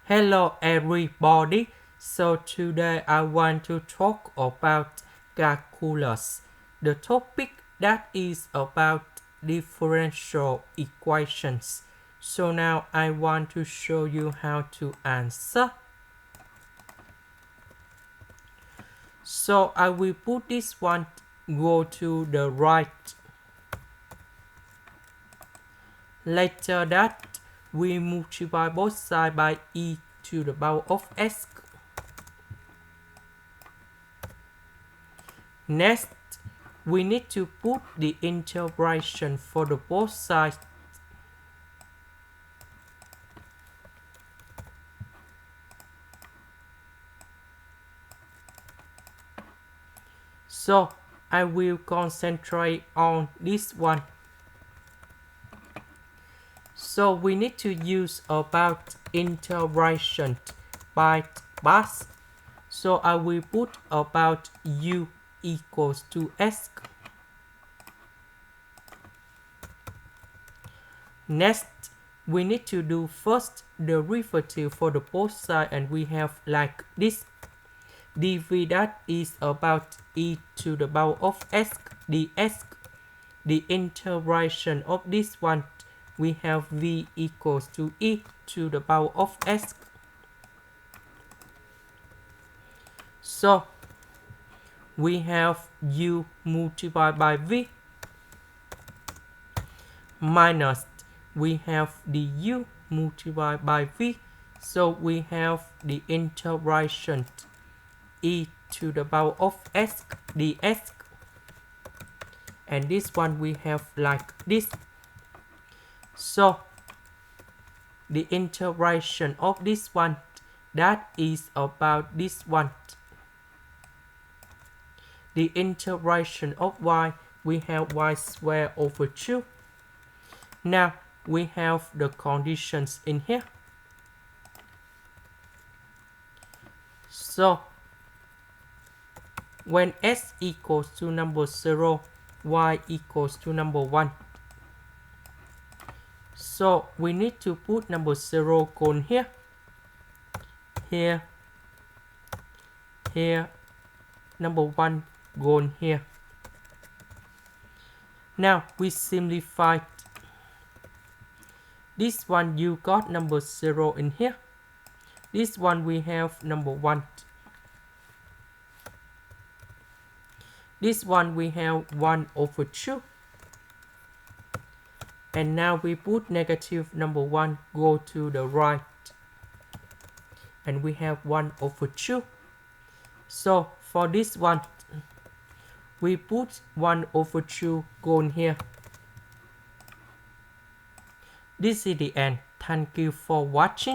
Hello everybody, so today I want to talk about calculus, the topic that is about differential equations. So now I want to show you how to answer. So I will put this one go to the right. Later that we multiply both sides by e to the power of s. Next, we need to put the integration for the both sides. So I will concentrate on this one. So we need to use about integration by parts. So I will put about u equals to s. Next, we need to do first derivative for the both sides, and we have like this. dv that is about e to the power of s ds. The integration of this one, we have v equals to e to the power of s. So we have u multiplied by v minus we have the u multiplied by v. So we have the integration e to the power of s ds. And this one we have like this. So the integration of this one, that is about this one. The integration of y, we have y squared over 2. Now we have the conditions in here. So when s equals to number 0, y equals to number 1. So we need to put number 0 going here, here, here, number 1 going here. Now we simplify. This one you got number 0 in here. This one we have number 1. This one we have 1 over 2. And now we put negative number 1 go to the right. And we have 1 over 2. So for this one, we put 1 over 2 going here. This is the end. Thank you for watching.